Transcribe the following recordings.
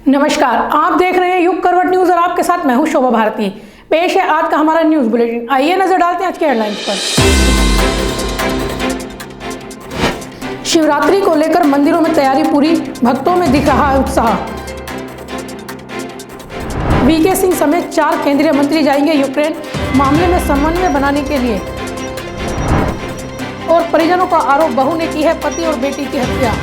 नमस्कार, आप देख रहे हैं युग करवट न्यूज और आपके साथ मैं हूं शोभा भारती। पेश है आज का हमारा न्यूज बुलेटिन। आइए नजर डालते हैं आज के हेडलाइंस पर। शिवरात्रि को लेकर मंदिरों में तैयारी पूरी, भक्तों में दिख रहा है उत्साह। वीके सिंह समेत 4 केंद्रीय मंत्री जाएंगे यूक्रेन, मामले में समन्वय बनाने के लिए। और परिजनों का आरोप, बहू ने की है पति और बेटी की हत्या।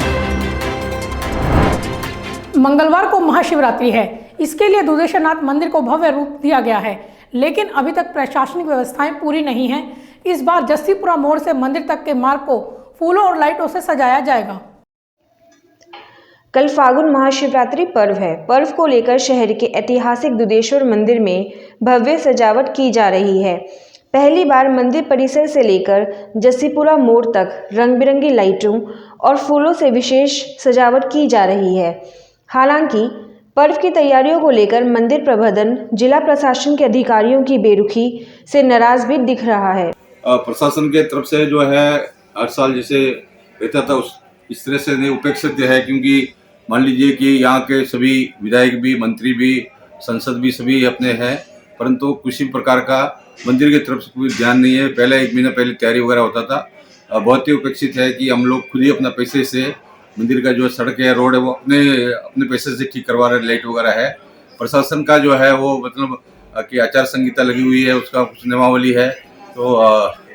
मंगलवार को महाशिवरात्रि है, इसके लिए दुधेश्वरनाथ मंदिर को भव्य रूप दिया गया है, लेकिन अभी तक प्रशासनिक व्यवस्थाएं पूरी नहीं हैं। इस बार जस्सीपुरा मोड़ से मंदिर तक के मार्ग को फूलों और लाइटों से सजाया जाएगा। कल फागुन महाशिवरात्रि पर्व है। पर्व को लेकर शहर के ऐतिहासिक दुधेश्वर मंदिर में भव्य सजावट की जा रही है। पहली बार मंदिर परिसर से लेकर जस्सीपुरा मोड़ तक रंग बिरंगी लाइटों और फूलों से विशेष सजावट की जा रही है। हालांकि पर्व की तैयारियों को लेकर मंदिर प्रबंधन, जिला प्रशासन के अधिकारियों की बेरुखी से नाराज भी दिख रहा है। प्रशासन के तरफ से जो है हर साल जैसे रहता था इस तरह से नहीं उपेक्षित है, क्योंकि मान लीजिए कि यहाँ के सभी विधायक भी, मंत्री भी, संसद भी सभी अपने हैं, परंतु किसी प्रकार का मंदिर की तरफ से कोई ध्यान नहीं है। पहले 1 महीना पहले तैयारी वगैरह होता था। बहुत ही उपेक्षित है कि हम लोग खुद ही अपना पैसे से मंदिर का जो सड़क है, रोड है, वो अपने पैसे से ठीक करवा रहे, लाइट वगैरह है। प्रशासन का जो है वो मतलब कि आचार संहिता लगी हुई है, उसका कुछ नियमावली है, तो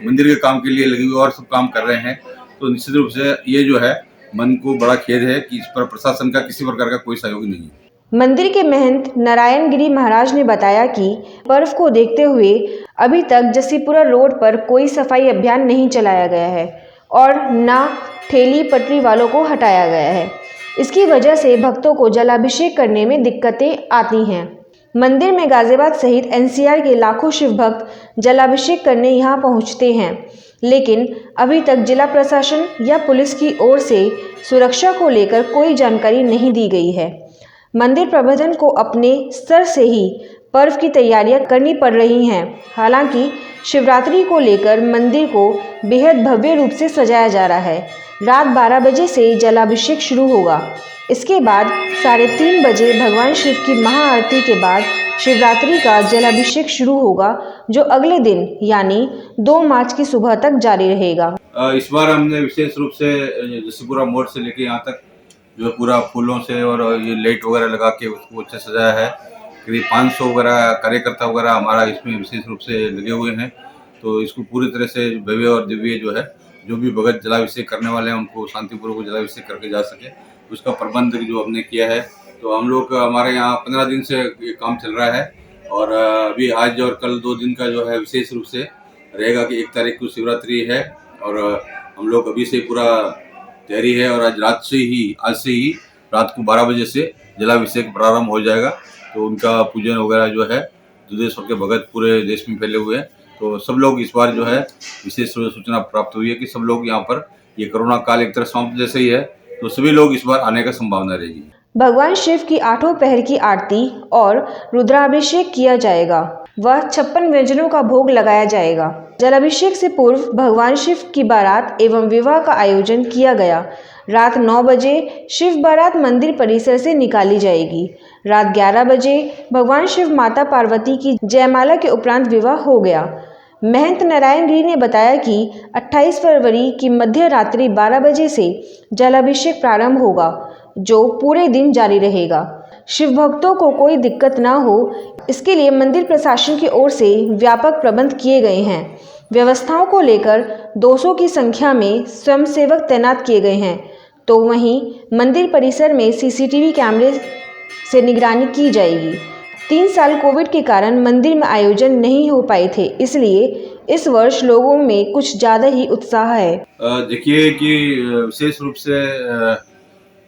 मंदिर के काम के लिए लगी हुई और सब काम कर रहे हैं। तो निश्चित रूप से ये जो है मन को बड़ा खेद है कि इस पर प्रशासन का किसी प्रकार का कोई सहयोग नहीं है। मंदिर के महंत नारायण गिरी महाराज ने बताया कि पर्व को देखते हुए अभी तक जस्सीपुरा रोड पर कोई सफाई अभियान नहीं चलाया गया है और न ठेली पटरी वालों को हटाया गया है। इसकी वजह से भक्तों को जलाभिषेक करने में दिक्कतें आती हैं। मंदिर में गाजियाबाद सहित एनसीआर के लाखों शिव भक्त जलाभिषेक करने यहां पहुंचते हैं, लेकिन अभी तक जिला प्रशासन या पुलिस की ओर से सुरक्षा को लेकर कोई जानकारी नहीं दी गई है। मंदिर प्रबंधन को अपने स्तर से ही पर्व की तैयारियां करनी पड़ रही हैं। हालांकि शिवरात्रि को लेकर मंदिर को बेहद भव्य रूप से सजाया जा रहा है। रात 12 बजे से जलाभिषेक शुरू होगा। इसके बाद 3:30 बजे भगवान शिव की महाआरती के बाद शिवरात्रि का जलाभिषेक शुरू होगा, जो अगले दिन यानी 2 मार्च की सुबह तक जारी रहेगा। इस बार हमने विशेष रूप से जस्सीपुरा मोड़ से लेके यहाँ तक जो पूरा फूलों से और ये लाइट वगैरह लगा के उसको अच्छे सजाया है। करीब 500 वगैरह कार्यकर्ता वगैरह हमारा इसमें विशेष रूप से लगे हुए हैं। तो इसको पूरी तरह से भव्य और दिव्य जो है, जो भी भगत जलाभिषेक करने वाले हैं उनको शांतिपूर्वक जलाभिषेक करके जा सके, उसका प्रबंध जो हमने किया है। तो हम लोग हमारे यहाँ 15 दिन से ये काम चल रहा है और अभी आज और कल 2 दिन का जो है विशेष रूप से रहेगा कि 1 तारीख को शिवरात्रि है और हम लोग अभी से पूरा तैयारी है और आज से ही रात को 12 बजे से जलाभिषेक प्रारंभ हो जाएगा। तो उनका पूजन वगैरह जो है दुधेश्वर के भगत पूरे देश में फैले हुए हैं। तो सब लोग इस बार जो है विशेष सूचना प्राप्त हुई है कि सब लोग यहाँ पर, ये कोरोना काल एक तरह समाप्त जैसे ही है, तो सभी लोग इस बार आने का संभावना रहेगी। भगवान शिव की 8 पहर की आरती और रुद्राभिषेक किया जाएगा व 56 व्यंजनों का भोग लगाया जाएगा। जलाभिषेक से पूर्व भगवान शिव की बारात एवं विवाह का आयोजन किया गया। रात 9 बजे शिव बारात मंदिर परिसर से निकाली जाएगी। रात 11 बजे भगवान शिव माता पार्वती की जयमाला के उपरांत विवाह हो गया। महंत नारायण गिरी ने बताया कि 28 फरवरी की मध्य रात्रि 12 बजे से जलाभिषेक प्रारंभ होगा, जो पूरे दिन जारी रहेगा। शिव भक्तों को कोई दिक्कत ना हो, इसके लिए मंदिर प्रशासन की ओर से व्यापक प्रबंध किए गए हैं। व्यवस्थाओं को लेकर 200 की संख्या में स्वयंसेवक तैनात किए गए हैं। तो वहीं मंदिर परिसर में सीसीटीवी कैमरे से निगरानी की जाएगी। 3 साल कोविड के कारण मंदिर में आयोजन नहीं हो पाए थे, इसलिए इस वर्ष लोगों में कुछ ज़्यादा ही उत्साह है। देखिए कि विशेष रूप से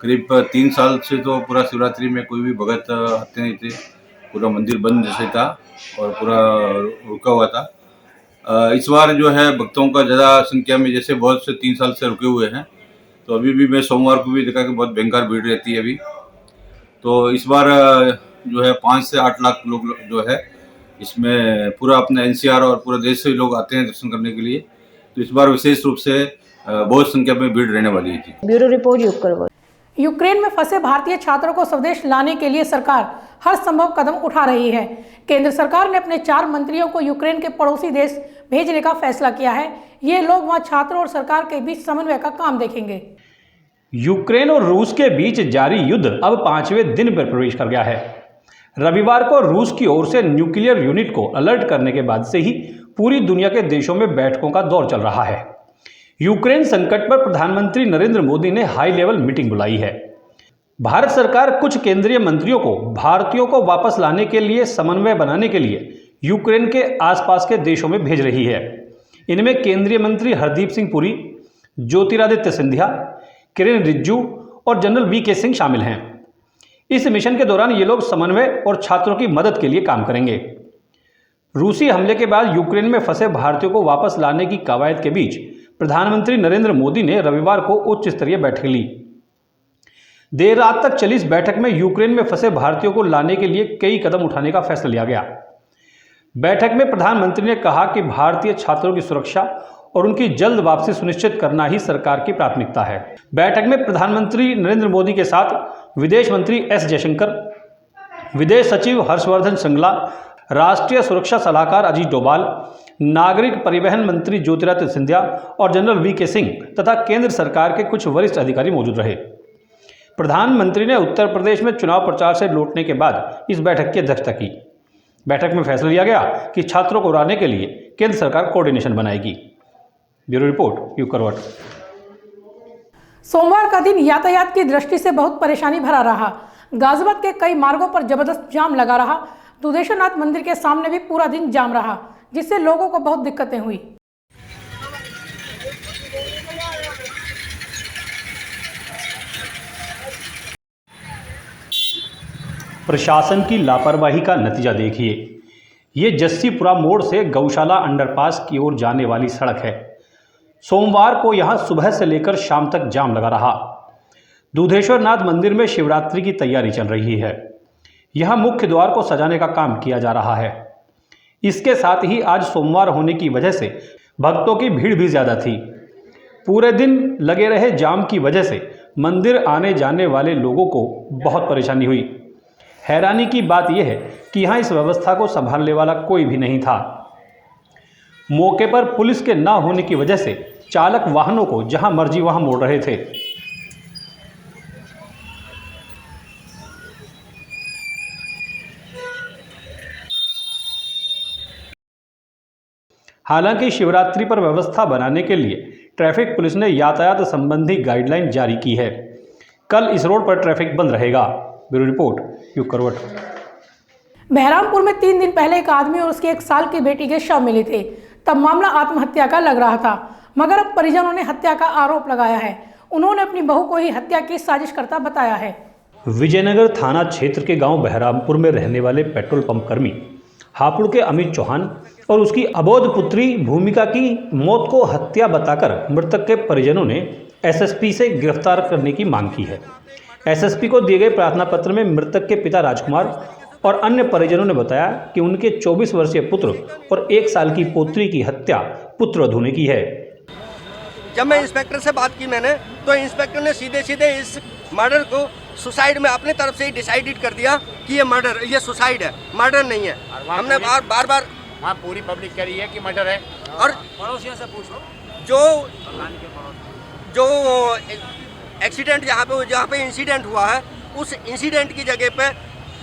करीब 3 साल से तो पूरा शिवरात्रि में कोई भी भगत आते नहीं थे। पूरा मंदिर बंद जैसे था और पूरा रुका हुआ था। इस बार जो है भक्तों का ज़्यादा संख्या में, जैसे बहुत से 3 साल से रुके हुए हैं, तो अभी भी मैं सोमवार को भी देखा कि बहुत भयंकर भीड़ रहती है अभी। तो इस बार जो है 5 से 8 लाख लोग जो है इसमें पूरा अपना एनसीआर और पूरे देश से लोग आते हैं दर्शन करने के लिए। तो इस बार विशेष रूप से बहुत संख्या में भीड़ रहने वाली है। ब्यूरो रिपोर्ट युग करवट। यूक्रेन में फंसे भारतीय छात्रों को स्वदेश लाने के लिए सरकार हर संभव कदम उठा रही है। केंद्र सरकार ने अपने 4 मंत्रियों को यूक्रेन के पड़ोसी देश भेजने का फैसला किया है। ये लोग वहां छात्रों और सरकार के बीच समन्वय का काम देखेंगे। यूक्रेन और रूस के बीच जारी युद्ध अब 5वें दिन पर प्रवेश कर गया है। रविवार को रूस की ओर से न्यूक्लियर यूनिट को अलर्ट करने के बाद से ही पूरी दुनिया के देशों में बैठकों का दौर चल रहा है। यूक्रेन संकट पर प्रधानमंत्री नरेंद्र मोदी ने हाई लेवल मीटिंग बुलाई है। भारत सरकार कुछ केंद्रीय मंत्रियों को भारतीयों को वापस लाने के लिए समन्वय बनाने के लिए यूक्रेन के आसपास के देशों में भेज रही है। इनमें केंद्रीय मंत्री हरदीप सिंह पुरी, ज्योतिरादित्य सिंधिया, किरेन रिजिजू और जनरल वी.के. सिंह शामिल हैं। इस मिशन के दौरान ये लोग समन्वय और छात्रों की मदद के लिए काम करेंगे। रूसी हमले के बाद यूक्रेन में फंसे भारतीयों को वापस लाने की कवायद के बीच प्रधानमंत्री नरेंद्र मोदी ने रविवार को उच्च स्तरीय बैठक ली। देर रात तक चली इस बैठक में यूक्रेन में फंसे भारतीयों को लाने के लिए कई कदम उठाने का फैसला लिया गया। बैठक में प्रधानमंत्री ने कहा कि भारतीय छात्रों की सुरक्षा और उनकी जल्द वापसी सुनिश्चित करना ही सरकार की प्राथमिकता है। बैठक में प्रधानमंत्री नरेंद्र मोदी के साथ विदेश मंत्री एस जयशंकर, विदेश सचिव हर्षवर्धन श्रृंगला, राष्ट्रीय सुरक्षा सलाहकार अजीत डोभाल, नागरिक परिवहन मंत्री ज्योतिरादित्य सिंधिया और जनरल वी.के. सिंह तथा केंद्र सरकार के कुछ वरिष्ठ अधिकारी मौजूद रहे। प्रधानमंत्री ने उत्तर प्रदेश में चुनाव प्रचार से लौटने के बाद इस बैठक की अध्यक्षता की। बैठक में फैसला लिया गया कि छात्रों को लाने के लिए केंद्र सरकार कोऑर्डिनेशन बनाएगी। ब्यूरो रिपोर्ट, यूग करवट। सोमवार का दिन यातायात की दृष्टि से बहुत परेशानी भरा रहा। गाजियाबाद के कई मार्गों पर जबरदस्त जाम लगा रहा। दुधेश्वरनाथ मंदिर के सामने भी पूरा दिन जाम रहा, जिससे लोगों को बहुत दिक्कतें हुई। प्रशासन की लापरवाही का नतीजा देखिए। ये जस्सीपुरा मोड़ से गौशाला अंडरपास की ओर जाने वाली सड़क है। सोमवार को यहां सुबह से लेकर शाम तक जाम लगा रहा। दुधेश्वरनाथ मंदिर में शिवरात्रि की तैयारी चल रही है। यहां मुख्य द्वार को सजाने का काम किया जा रहा है। इसके साथ ही आज सोमवार होने की वजह से भक्तों की भीड़ भी ज़्यादा थी। पूरे दिन लगे रहे जाम की वजह से मंदिर आने जाने वाले लोगों को बहुत परेशानी हुई। हैरानी की बात यह है कि यहाँ इस व्यवस्था को संभालने वाला कोई भी नहीं था। मौके पर पुलिस के ना होने की वजह से चालक वाहनों को जहां मर्जी वहां मोड़ रहे थे। हालांकि शिवरात्रि पर व्यवस्था बनाने के लिए ट्रैफिक पुलिस ने यातायात संबंधी गाइडलाइन जारी की है। कल इस रोड पर ट्रैफिक बंद रहेगा। ब्यूरो रिपोर्ट, यूग करवट। बहरामपुर में 3 दिन पहले एक आदमी और उसकी 1 साल की बेटी के शव मिले थे। तब मामला आत्महत्या का लग रहा था, मगर अब परिजनों ने हत्या का आरोप लगाया है। उन्होंने अपनी बहू को ही हत्या की साजिशकर्ता बताया है। विजयनगर थाना क्षेत्र के गांव बहरामपुर में रहने वाले पेट्रोल पंप कर्मी हापुड़ के अमित चौहान और उसकी अबोध पुत्री भूमिका की मौत को हत्या बताकर मृतक के परिजनों ने एसएसपी से गिरफ्तार करने की मांग की है। एसएसपी को दिए गए प्रार्थना पत्र में मृतक के पिता राजकुमार और अन्य परिजनों ने बताया कि उनके 24 वर्षीय पुत्र और 1 साल की पोत्री की हत्या पुत्रवधू ने की है। जब मैं इंस्पेक्टर से बात की मैंने, तो इंस्पेक्टर ने सीधे सीधे इस मर्डर को सुसाइड में अपनी तरफ से ही डिसाइडेड कर दिया कि ये मर्डर, ये सुसाइड है, मर्डर नहीं है। हमने बार बार वहाँ पूरी पब्लिक कह रही है कि मर्डर है। और पड़ोसियों से पूछ लो, जो एक्सीडेंट जहाँ पे इंसिडेंट हुआ है, उस इंसिडेंट की जगह पे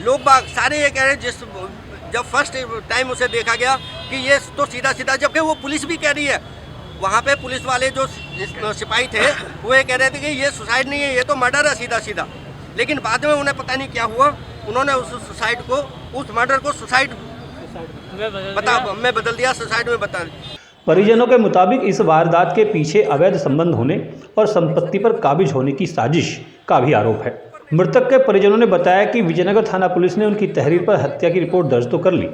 लोग बाग सारे ये कह रहे हैं, जब फर्स्ट टाइम उसे देखा गया कि ये तो सीधा सीधा, जबकि वो पुलिस भी कह रही है, वहाँ पे पुलिस वाले जो सिपाही थे वो ये कह रहे थे कि ये सुसाइड नहीं है, ये तो मर्डर है सीधा सीधा। लेकिन बाद में उन्हें पता नहीं क्या हुआ, उन्होंने उस सुसाइड को, उस मर्डर को सुसाइड में बदल दिया, सुसाइड में बता। परिजनों के मुताबिक इस वारदात के पीछे अवैध संबंध होने और संपत्ति पर काबिज होने की साजिश का भी आरोप है। मृतक के परिजनों ने बताया कि विजयनगर थाना पुलिस ने उनकी तहरीर पर हत्या की रिपोर्ट दर्ज तो कर ली,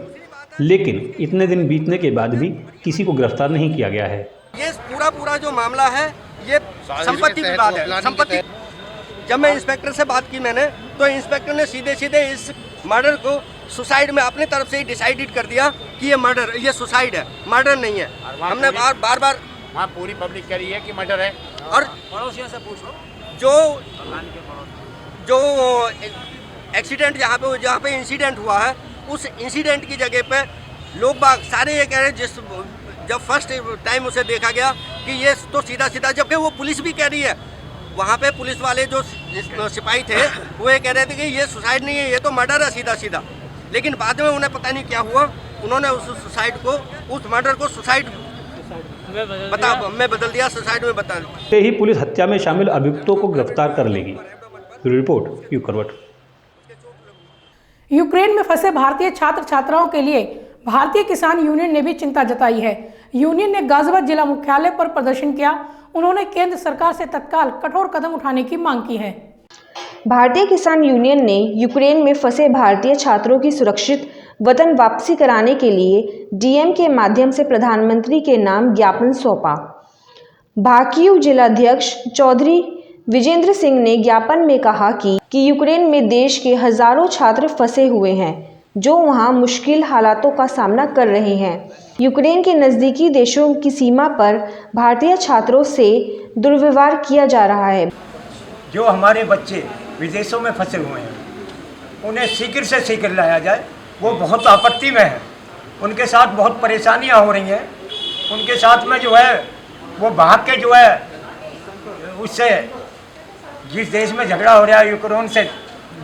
लेकिन इतने दिन बीतने के बाद भी किसी को गिरफ्तार नहीं किया गया है। ये पूरा जो मामला है ये संपत्ति विवाद है। संपत्ति, जब मैं इंस्पेक्टर से बात की मैंने, तो इंस्पेक्टर ने सीधे सीधे इस मर्डर को सुसाइड में अपनी तरफ से ही डिसाइडेड कर दिया कि ये मर्डर, ये सुसाइड है, मर्डर नहीं है। हमने बार बार वहाँ पूरी पब्लिक कह रही है कि मर्डर है। और पड़ोसियों से पूछ लो, जो एक्सीडेंट जहाँ पे इंसिडेंट हुआ है, उस इंसिडेंट की जगह पे लोग बाग सारे ये कह रहे हैं, जब फर्स्ट टाइम उसे देखा गया कि ये तो सीधा सीधा, जबकि वो पुलिस भी कह रही है, वहाँ पे पुलिस वाले जो सिपाही थे वो ये कह रहे थे कि ये सुसाइड नहीं है, ये तो मर्डर है सीधा सीधा। लेकिन बाद में उन्हें पता नहीं क्या हुआ, उन्होंने उस मर्डर को सुसाइड में बदल दिया, सुसाइड में बता दिया। ही पुलिस हत्या में शामिल अभियुक्तों को गिरफ्तार कर लेगी। रिपोर्ट यू करवट। यूक्रेन में फंसे भारतीय छात्र छात्राओं के लिए भारतीय किसान यूनियन ने भी चिंता जताई है। यूनियन ने गाजियाबाद जिला मुख्यालय पर प्रदर्शन किया। उन्होंने केंद्र सरकार से तत्काल कठोर कदम उठाने की मांग की है। भारतीय किसान यूनियन ने यूक्रेन में फंसे भारतीय छात्रों की सुरक्षित वतन वापसी कराने के लिए डीएम के माध्यम से प्रधानमंत्री के नाम ज्ञापन सौंपा। भाकियू जिलाध्यक्ष चौधरी विजेंद्र सिंह ने ज्ञापन में कहा कि यूक्रेन में देश के हजारों छात्र फंसे हुए हैं जो वहां मुश्किल हालातों का सामना कर रहे हैं। यूक्रेन के नज़दीकी देशों की सीमा पर भारतीय छात्रों से दुर्व्यवहार किया जा रहा है। जो हमारे बच्चे विदेशों में फंसे हुए हैं उन्हें शीघ्र से शीघ्र लाया जाए। वो बहुत आपत्ति में है, उनके साथ बहुत परेशानियां हो रही हैं। उनके साथ में जो है वो भाग के जो है उससे जिस देश में झगड़ा हो रहा है यूक्रेन से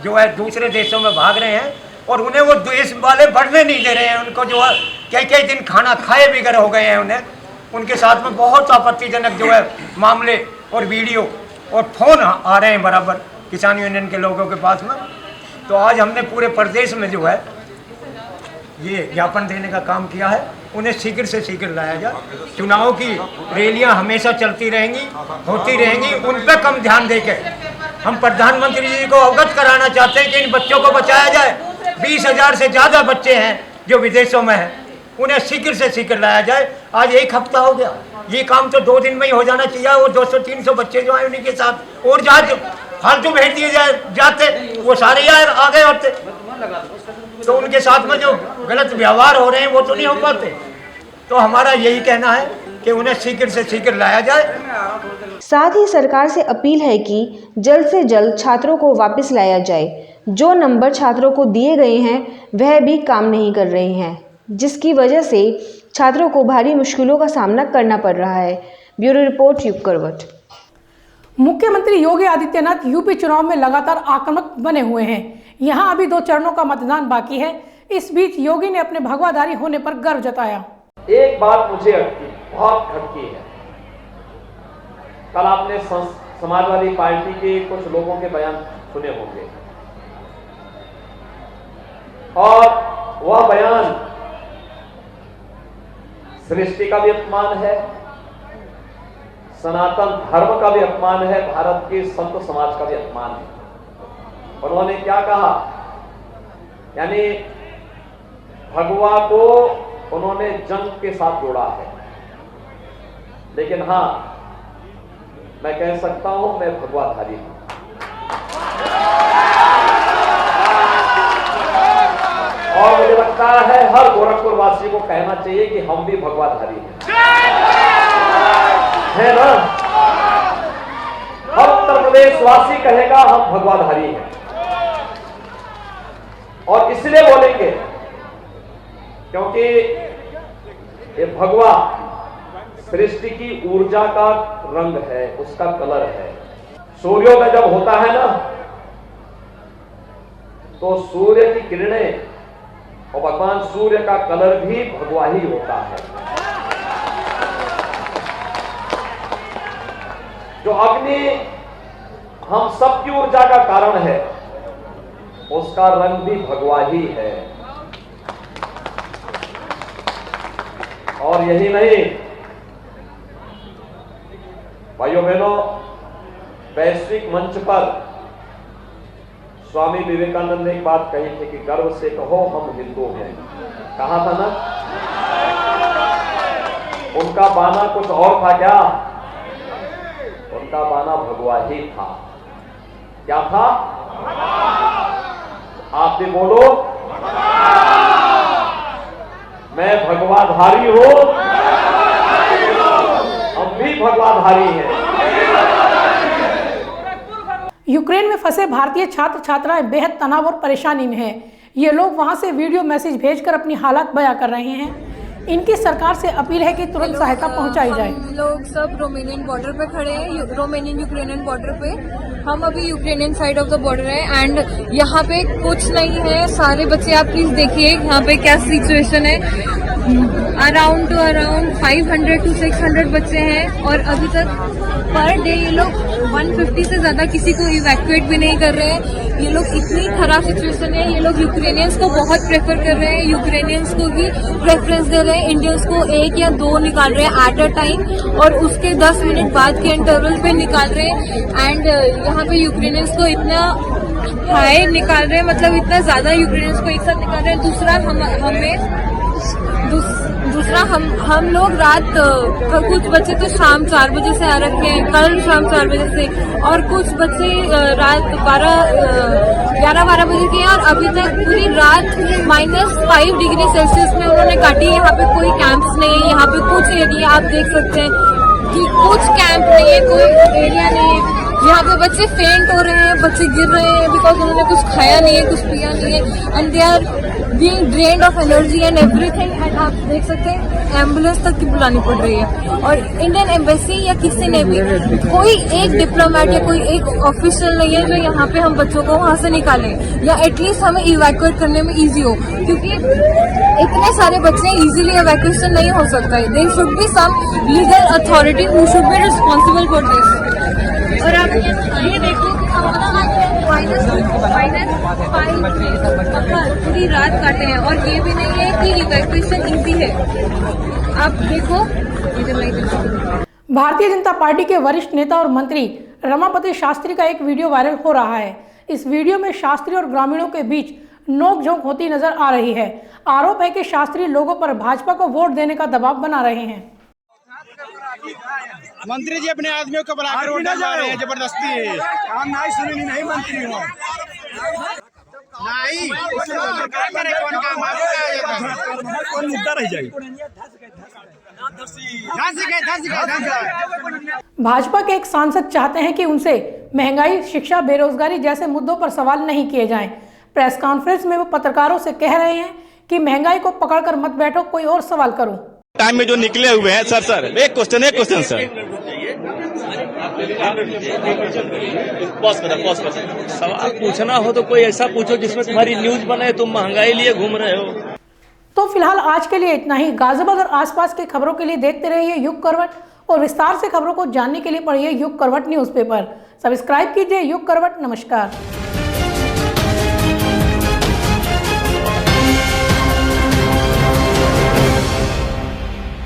जो है दूसरे देशों में भाग रहे हैं और उन्हें वो देश वाले बढ़ने नहीं दे रहे हैं। उनको जो है कई दिन खाना खाए बिगर हो गए हैं उन्हें। उनके साथ में बहुत आपत्तिजनक जो है मामले और वीडियो और फ़ोन आ रहे हैं बराबर किसान यूनियन के लोगों के पास में। तो आज हमने पूरे प्रदेश में जो है ये ज्ञापन देने का काम किया है। उन्हें शीघ्र से शीघ्र लाया जाए। चुनाव की रैलियां हमेशा चलती रहेंगी, होती रहेंगी, उन पर कम ध्यान देकर हम प्रधानमंत्री जी को अवगत कराना चाहते हैं कि इन बच्चों को बचाया जाए। 20,000 से ज़्यादा बच्चे हैं जो विदेशों में हैं, उन्हें शीघ्र से शीघ्र लाया जाए। आज 1 हफ्ता हो गया, ये काम तो 2 दिन में ही हो जाना चाहिए। वो 200-300 बच्चे जो हैं उन्हीं के साथ और जहाँ फालतू भेज दिए जाते वो सारे यार आ गए होते, तो उनके साथ में जो गलत व्यवहार हो रहे हैं वो तो नहीं हो पाते। तो हमारा यही कहना है कि उन्हें शीघ्र से शीघ्र लाया जाए। साथ ही सरकार से अपील है कि जल्द से जल्द छात्रों को वापस लाया जाए। जो नंबर छात्रों को दिए गए हैं वह भी काम नहीं कर रहे हैं, जिसकी वजह से छात्रों को भारी मुश्किलों का सामना करना पड़ रहा है। ब्यूरो रिपोर्ट यूप करवट। मुख्यमंत्री योगी आदित्यनाथ यूपी चुनाव में लगातार आक्रामक बने हुए हैं। यहां अभी 2 चरणों का मतदान बाकी है। इस बीच योगी ने अपने भगवाधारी होने पर गर्व जताया। एक बात मुझे बहुत खटकी है। कल आपने समाजवादी पार्टी के कुछ लोगों के बयान सुने होंगे और वह बयान सृष्टि का भी अपमान है, सनातन धर्म का भी अपमान है, भारत के संत समाज का भी अपमान है। उन्होंने क्या कहा, यानी भगवा को उन्होंने जंग के साथ जोड़ा है। लेकिन हां, मैं कह सकता हूं मैं भगवाधारी हूं। और मुझे लगता है हर गोरखपुर वासी को कहना चाहिए कि हम भी भगवाधारी हैं, है ना? हर उत्तर प्रदेश वासी कहेगा हम भगवाधारी हैं। और इसलिए बोलेंगे क्योंकि ये भगवा सृष्टि की ऊर्जा का रंग है, उसका कलर है। सूर्योदय जब होता है ना तो सूर्य की किरणें और भगवान सूर्य का कलर भी भगवा ही होता है। जो अग्नि हम सबकी ऊर्जा का कारण है उसका रंग भी भगवा ही है। और यही नहीं भाइयों बहनों, वैश्विक मंच पर स्वामी विवेकानंद ने एक बात कही थी कि गर्व से कहो हम हिंदू हैं। कहा था ना? उनका बाना कुछ और था क्या? उनका बाना भगवा ही था। क्या था? आप भी बोलो, मैं भगवाधारी हूं, हम भी भगवाधारी हैं। यूक्रेन में फंसे भारतीय छात्र छात्राएं बेहद तनाव और परेशानी में हैं। ये लोग वहां से वीडियो मैसेज भेजकर अपनी हालात बयां कर रहे हैं। इनकी सरकार से अपील है कि तुरंत सहायता पहुंचाई जाए। हम लोग सब रोमेनियन बॉर्डर पे खड़े हैं, रोमेनियन यूक्रेनियन बॉर्डर पे। हम अभी Ukrainian side of the border है एंड यहाँ पे कुछ नहीं है। सारे बच्चे आप प्लीज देखिए यहाँ पे क्या सिचुएशन है। अराउंड 500 to 600 बच्चे हैं और अभी तक पर डे ये लोग 150 से ज्यादा किसी को इवैक्यूएट भी नहीं कर रहे हैं। ये लोग इतनी खराब सिचुएशन है। ये लोग यूक्रेनियंस को बहुत प्रेफर कर रहे हैं, यूक्रेनियंस को भी प्रेफरेंस दे रहे हैं। इंडियंस को 1 या 2 निकाल रहे हैं एट अ टाइम और उसके 10 मिनट बाद के इंटरवल पे निकाल रहे हैं। एंड यहाँ पे यूक्रेनियंस को इतना हाई निकाल रहे हैं, मतलब इतना ज्यादा यूक्रेनियंस को एक साथ निकाल रहे हैं। दूसरा हम लोग रात कुछ बच्चे तो शाम 4 बजे से आ रखे हैं, कल शाम 4 बजे से, और कुछ बच्चे रात 11-12 बजे के हैं और अभी तक पूरी रात -5 डिग्री सेल्सियस में उन्होंने काटी। यहाँ पे कोई कैंप्स नहीं है। यहाँ पे कुछ एरिया आप देख सकते हैं कि कुछ कैंप नहीं है, कोई एरिया नहीं है। यहाँ पे बच्चे फेंट हो रहे हैं, बच्चे गिर रहे हैं बिकॉज उन्होंने कुछ खाया नहीं है, कुछ पिया नहीं है and they are being drained of energy and everything. And आप देख सकते हैं एम्बुलेंस तक की बुलानी पड़ रही है। और इंडियन एम्बेसी या किसी ने भी कोई एक डिप्लोमेट या कोई एक ऑफिशियल नहीं है जो यहाँ पे हम बच्चों को वहाँ से निकालें या एटलीस्ट हमें इवैक्यूएट करने में ईजी हो, क्योंकि इतने सारे बच्चे इजीली इवैक्यूएशन नहीं हो सकता है। There should be some legal authority who should be responsible for this. और आप ये देखो पूरी रात काटे हैं और ये भी नहीं है कि इवैक्यूएशन इजी है। आप देखो भारतीय जनता पार्टी के वरिष्ठ नेता और मंत्री रमापति शास्त्री का एक वीडियो वायरल हो रहा है। इस वीडियो में शास्त्री और ग्रामीणों के बीच नोकझोंक होती नजर आ रही है। आरोप है कि शास्त्री लोगों पर भाजपा को वोट देने का दबाव बना रहे हैं। मंत्री जी अपने आदमियों को बुला कर उठा जा रहे हैं जबरदस्ती। हम नहीं सुनेंगे, नहीं मंत्री हो नहीं कौन मुद्दा रह जाए। भाजपा के एक सांसद चाहते हैं कि उनसे महंगाई, शिक्षा, बेरोजगारी जैसे मुद्दों पर सवाल नहीं किए जाएं। प्रेस कॉन्फ्रेंस में वो पत्रकारों से कह रहे हैं कि महंगाई को पकड़कर मत बैठो, कोई और सवाल करो। टाइम में जो निकले हुए हैं सर एक क्वेश्चन सर सवाल पूछना हो तो कोई ऐसा पूछो जिसमें तुम्हारी न्यूज बने। तुम महंगाई लिए घूम रहे हो। तो फिलहाल आज के लिए इतना ही। गाजियाबाद और आसपास की खबरों के लिए देखते रहिए युग करवट और विस्तार से खबरों को जानने के लिए पढ़िए युग करवट न्यूज़पेपर। सब्सक्राइब कीजिए युग करवट। नमस्कार।